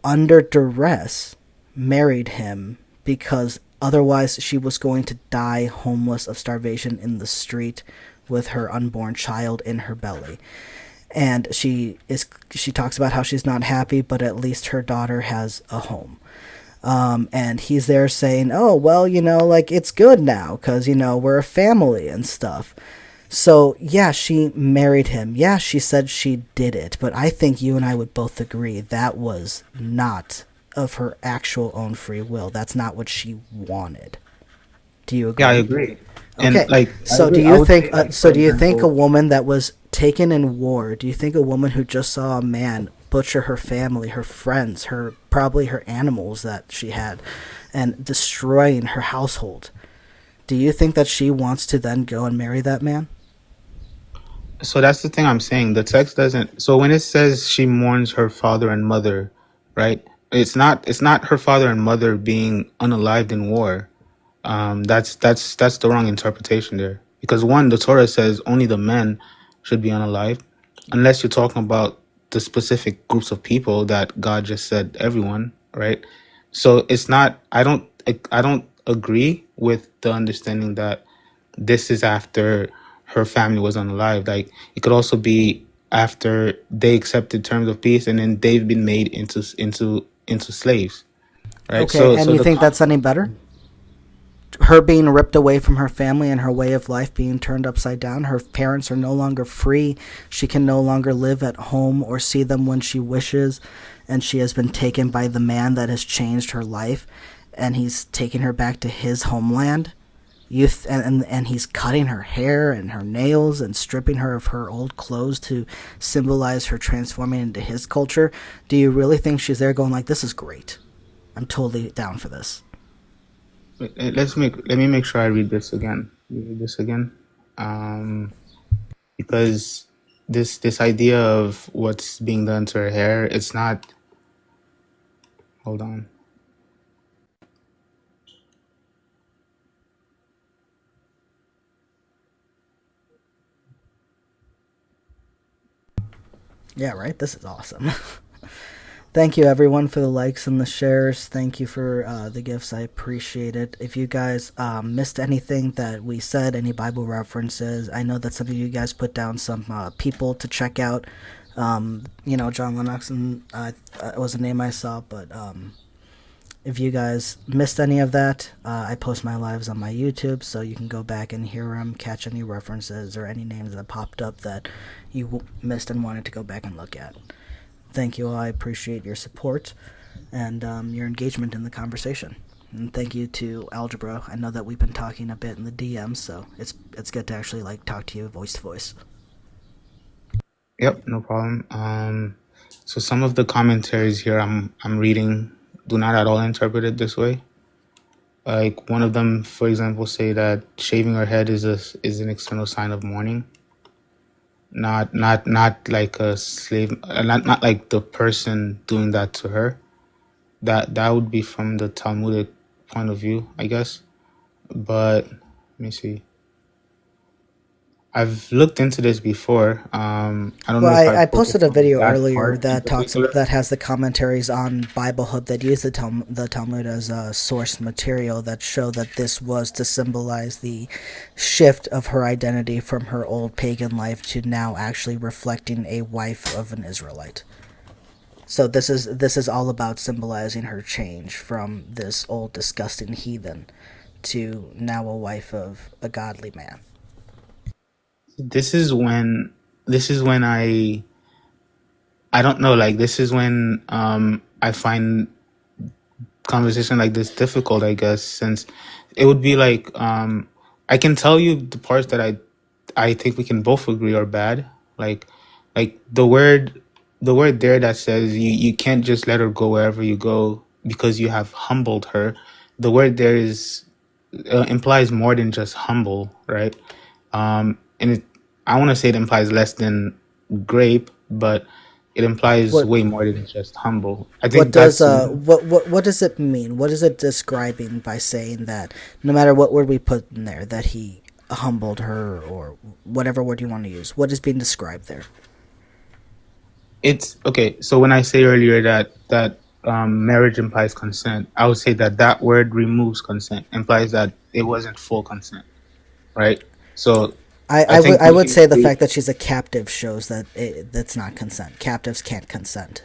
under duress, married him because otherwise she was going to die homeless of starvation in the street with her unborn child in her belly. And she talks about how she's not happy, but at least her daughter has a home. And he's there saying, oh, well, like it's good now because, we're a family and stuff. So, yeah, she married him. Yeah, she said she did it. But I think you and I would both agree that was not of her actual own free will. That's not what she wanted. Do you Yeah, I agree? agree. And Okay, like I so do agree. I you would think? say like So for do you think a example, woman that was taken in war? Do you think a woman who just saw a man butcher her family, her friends, her probably her animals that she had, and destroying her household? Do you think that she wants to then go and marry that man? so that's the thing I'm saying. The text doesn't. So when it says she mourns her father and mother, right? It's not her father and mother being unalived in war. That's the wrong interpretation there. Because one, the Torah says only the men should be unalive, unless you're talking about the specific groups of people that God just said everyone, right? So it's not. I don't agree with the understanding that this is after her family was unalive. Like it could also be after they accepted terms of peace and then they've been made into slaves, right? Okay, and So you the think that's any better? Her being ripped away from her family and her way of life being turned upside down. Her parents are no longer free. She can no longer live at home or see them when she wishes. And she has been taken by the man that has changed her life. And he's taking her back to his homeland. And he's cutting her hair and her nails and stripping her of her old clothes to symbolize her transforming into his culture. Do you really think she's there going like, this is great? I'm totally down for this. let me make sure I read this again. Read this again, because this idea of what's being done to her hair, it's not. Hold on. Yeah, right? This is awesome. Thank you, everyone, for the likes and the shares. Thank you for the gifts. I appreciate it. If you guys missed anything that we said, any Bible references, I know that some of you guys put down some people to check out. John Lennox, and was a name I saw, but if you guys missed any of that, I post my lives on my YouTube, so you can go back and hear them, catch any references or any names that popped up that you missed and wanted to go back and look at. Thank you all. I appreciate your support and your engagement in the conversation. And thank you to Algebra. I know that we've been talking a bit in the DMs, so it's good to actually talk to you voice to voice. Yep, no problem. So some of the commentaries here I'm reading do not at all interpret it this way. Like one of them, for example, say that shaving her head is an external sign of mourning. Not like a slave, not like the person doing that to her. That would be from the Talmudic point of view, I guess. But let me see. I've looked into this before. I don't know if I posted a video that earlier part in that particular. that has the commentaries on Bible Hub that use the Talmud as source material that show that this was to symbolize the shift of her identity from her old pagan life to now actually reflecting a wife of an Israelite. So this is all about symbolizing her change from this old disgusting heathen to now a wife of a godly man. This is when I don't know, like this is when I find conversation like this difficult, I guess, since it would be like I can tell you the parts that I think we can both agree are bad. Like the word there that says you can't just let her go wherever you go because you have humbled her. The word there is implies more than just humble, right? And I want to say it implies less than grape, but it implies What way more than just humble. I what think does that's what does it mean? What is it describing by saying that no matter what word we put in there that he humbled her or whatever word you want to use? What is being described there? it's okay. So when I say earlier that marriage implies consent, I would say that word removes consent, implies that it wasn't full consent, right? So I think I we would can say the agree. fact that she's a captive shows that that's not consent. Captives can't consent.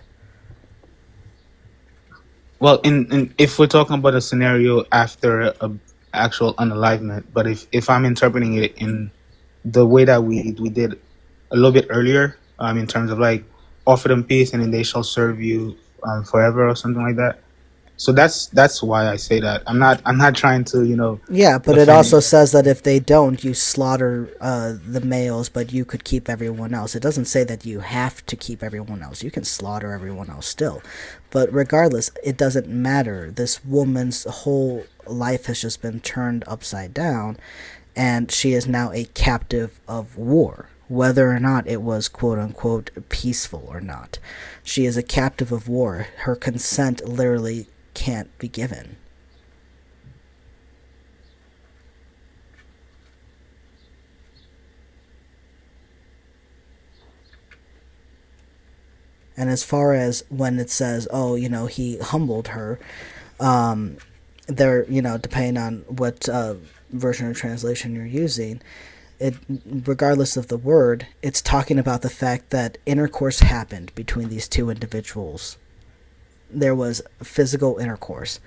Well, in if we're talking about a scenario after a actual unalivement, but if I'm interpreting it in the way that we did a little bit earlier, in terms of like offer them peace and then they shall serve you forever or something like that. So that's why I say that. I'm not trying to Yeah, but it offend also you. says that if they don't, you slaughter the males, but you could keep everyone else. It doesn't say that you have to keep everyone else. You can slaughter everyone else still. But regardless, it doesn't matter. This woman's whole life has just been turned upside down, and she is now a captive of war. Whether or not it was quote unquote peaceful or not, she is a captive of war. Her consent literally can't be given. And as far as when it says, oh, he humbled her, um, there, depending on what version of translation you're using, it, regardless of the word, it's talking about the fact that intercourse happened between these two individuals. There was physical intercourse.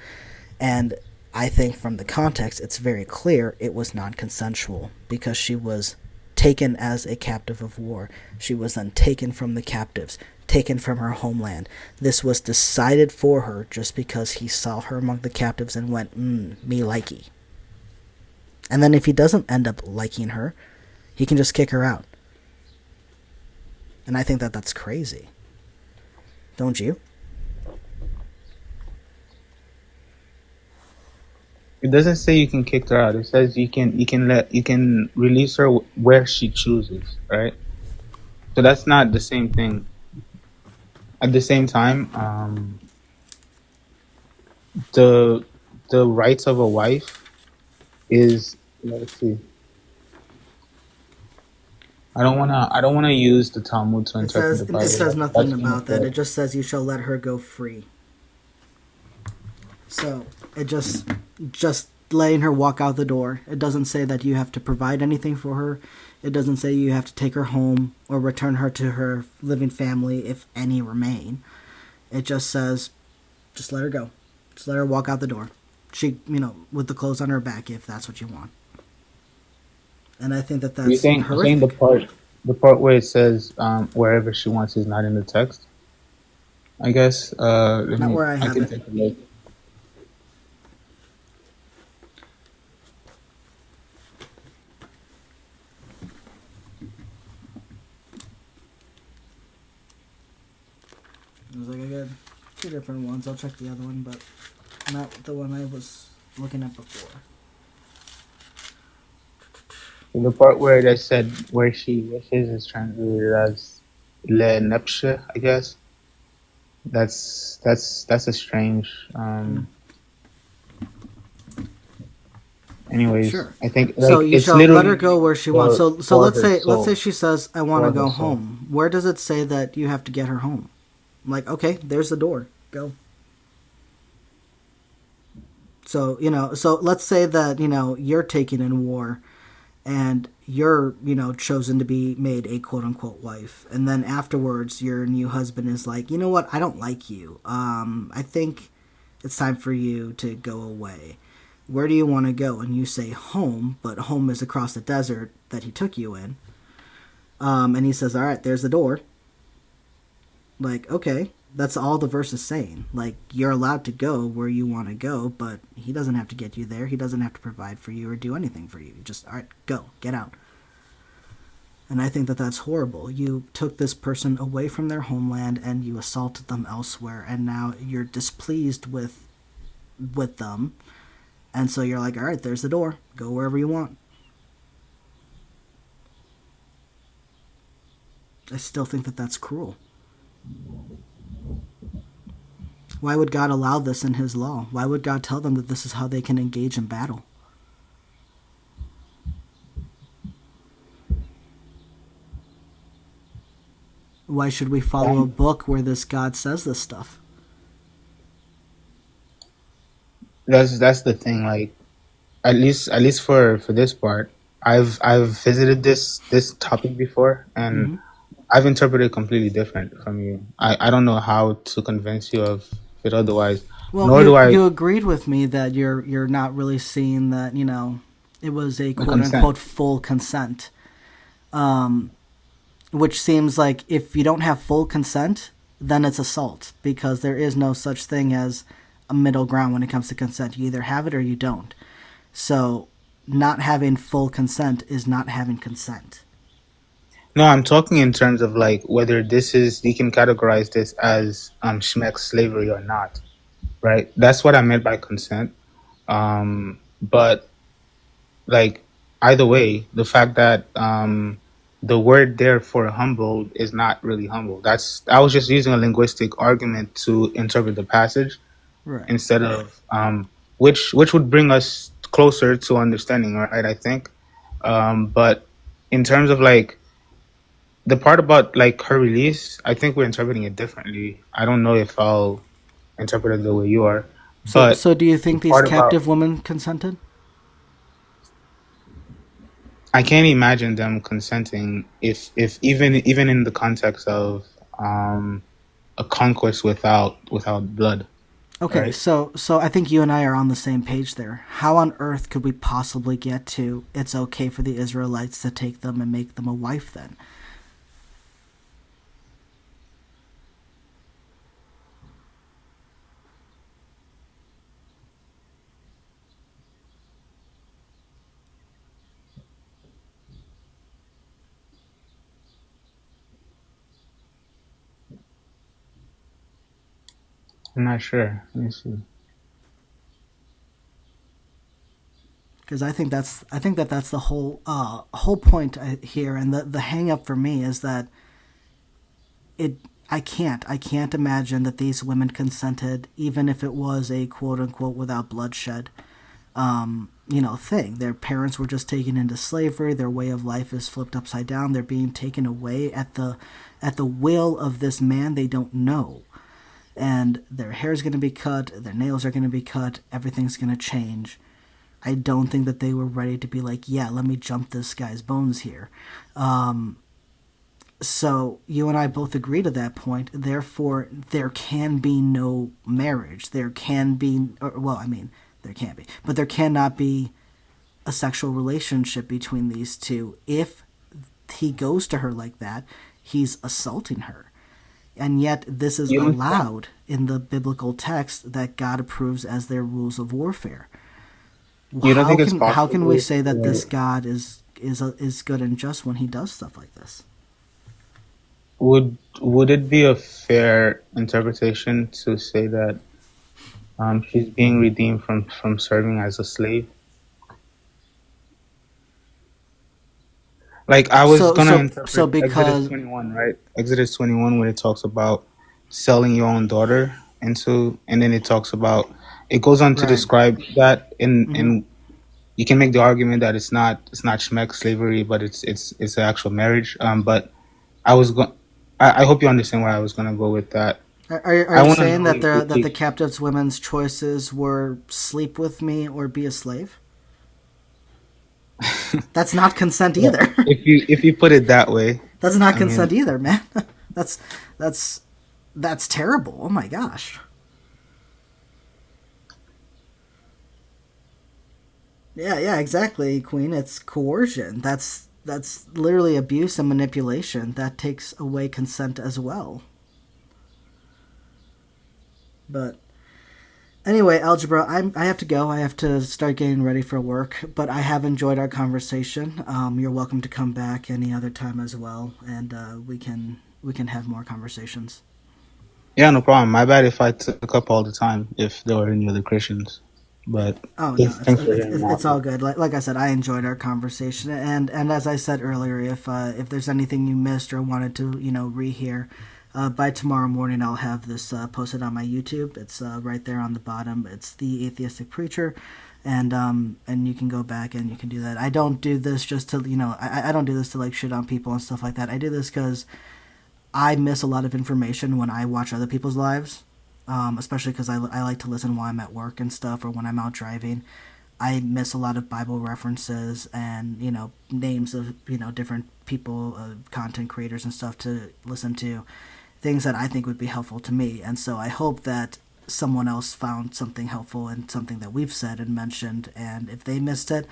And I think from the context, it's very clear it was non consensual because she was taken as a captive of war. She was then taken from the captives, taken from her homeland. This was decided for her just because he saw her among the captives and went, me likey. And then if he doesn't end up liking her, he can just kick her out. And I think that that's crazy. Don't you? It doesn't say you can kick her out. It says you can release her where she chooses, right? So that's not the same thing. At the same time, the the rights of a wife is, let's see. I don't wanna use the Talmud to It interpret says the it Bible. says nothing That's about that. It incorrect. just says you shall let her go free. So it just letting her walk out the door. It doesn't say that you have to provide anything for her. It doesn't say you have to take her home or return her to her living family if any remain. It just says just let her go. Just let her walk out the door. She, with the clothes on her back if that's what you want. And I think that You that's think you think horrific. the part where it says wherever she wants is not in the text? I guess. Let Not me. where I I have can it. take a look. It was like I got two different ones. I'll check the other one, but not the one I was looking at before. The part where they said where she is translated as le nepshe, I guess. That's a strange. Anyways, Sure. I think So like you it's shall let literally her go meaning where she wants. So for let's her say soul, she says I want to for her go soul. home. Where does it say that you have to get her home? I'm like, okay, there's the door. Go. So, so let's say that, you're taken in war and you're, chosen to be made a quote unquote wife. And then afterwards, your new husband is like, you know what? I don't like you. I think it's time for you to go away. Where do you want to go? And you say home, but home is across the desert that he took you in. And he says, all right, there's the door. Like, okay, that's all the verse is saying. Like, you're allowed to go where you want to go, but he doesn't have to get you there. He doesn't have to provide for you or do anything for you. Just, all right, go, get out. And I think that that's horrible. You took this person away from their homeland and you assaulted them elsewhere, and now you're displeased with them. And so you're like, all right, there's the door. Go wherever you want. I still think that that's cruel. Why would God allow this in his law? Why would God tell them that this is how they can engage in battle? Why should we follow a book where this God says this stuff? That's the thing. Like at least for this part, I've visited this topic before, and Hmm. I've interpreted completely different from you. I don't know how to convince you of it otherwise. Well, Nor you do I you agreed with me that you're not really seeing that it was a the quote consent. unquote full consent, um, which seems like if you don't have full consent, then it's assault because there is no such thing as a middle ground when it comes to consent. You either have it or you don't. So, not having full consent is not having consent. No, I'm talking in terms of like whether this is you can categorize this as schmeck slavery or not, right? That's what I meant by consent. But like either way, the fact that the word there for humble is not really humble. That's I was just using a linguistic argument to interpret the passage Right. instead of which would bring us closer to understanding, right? I think. But in terms of like the part about like her release, I think we're interpreting it differently. I don't know if I'll interpret it the way you are, So, but so do you the think these part about captive women consented? I can't imagine them consenting if even in the context of a conquest without blood, Okay, right? so I think you and I are on the same page there. How on earth could we possibly get to it's okay for the Israelites to take them and make them a wife then? I'm not sure. Let me see. Because I think that that's the whole point here, and the hang up for me is that it I can't imagine that these women consented, even if it was a quote unquote without bloodshed thing. Their parents were just taken into slavery. Their way of life is flipped upside down. They're being taken away at the will of this man they don't know, and their hair's going to be cut. Their nails are going to be cut. Everything's going to change. I don't think that they were ready to be like, yeah, let me jump this guy's bones here. So you and I both agree to that point. Therefore, there can be no marriage. There can be, well, I mean, there can be, but there cannot be a sexual relationship between these two. If he goes to her like that, he's assaulting her. And yet, this is You don't think allowed in the biblical text that God approves as their rules of warfare. you don't think it's How can we possible say that this for God is good and just when he does stuff like this? would it be a fair interpretation to say that she's being redeemed from serving as a slave? Like I was gonna So interpret Exodus because 21, right? Exodus 21, when it talks about selling your own daughter into, and then it talks about, it goes on to right. describe that Hmm. in you can make the argument that it's not shmek slavery, but it's an actual marriage. But I was going, I hope you understand where I was gonna go with that. Are I you want to saying know that if you the think captives women's choices were sleep with me or be a slave? That's not consent well, either. if you put it that way, That's not I mean, consent either, man. that's that's that's terrible. Oh my gosh. Yeah, yeah, exactly, Queen. It's coercion. That's literally abuse and manipulation. That takes away consent as well. But anyway, algebra. I have to go. I have to start getting ready for work. But I have enjoyed our conversation. You're welcome to come back any other time as well, and we can have more conversations. yeah, no problem. My bad if I took up all the time if there were any other Christians, but Oh no, thanks for hearing me it's out. all good. Like I said, I enjoyed our conversation, and as I said earlier, if there's anything you missed or wanted to rehear, by tomorrow morning I'll have this posted on my YouTube. It's right there on the bottom. It's the Atheistic Preacher, and you can go back and you can do that. I don't do this just to I don't do this to like shit on people and stuff like that. I do this because I miss a lot of information when I watch other people's lives, especially because I like to listen while I'm at work and stuff or when I'm out driving. I miss a lot of Bible references and names of different people, content creators and stuff to listen to, things that I think would be helpful to me. And so I hope that someone else found something helpful in something that we've said and mentioned. And if they missed it,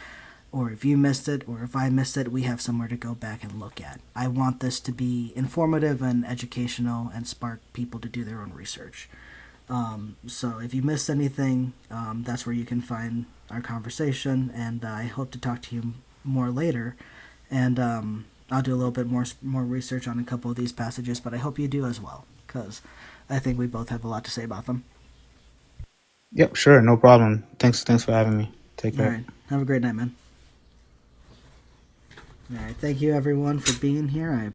or if you missed it, or if I missed it, we have somewhere to go back and look at. I want this to be informative and educational and spark people to do their own research. So if you missed anything, that's where you can find our conversation, and I hope to talk to you more later. And I'll do a little bit more research on a couple of these passages, but I hope you do as well, because I think we both have a lot to say about them. Yep, sure, no problem. Thanks for having me. Take All care. right, have a great night, man. All right, thank you everyone for being here. I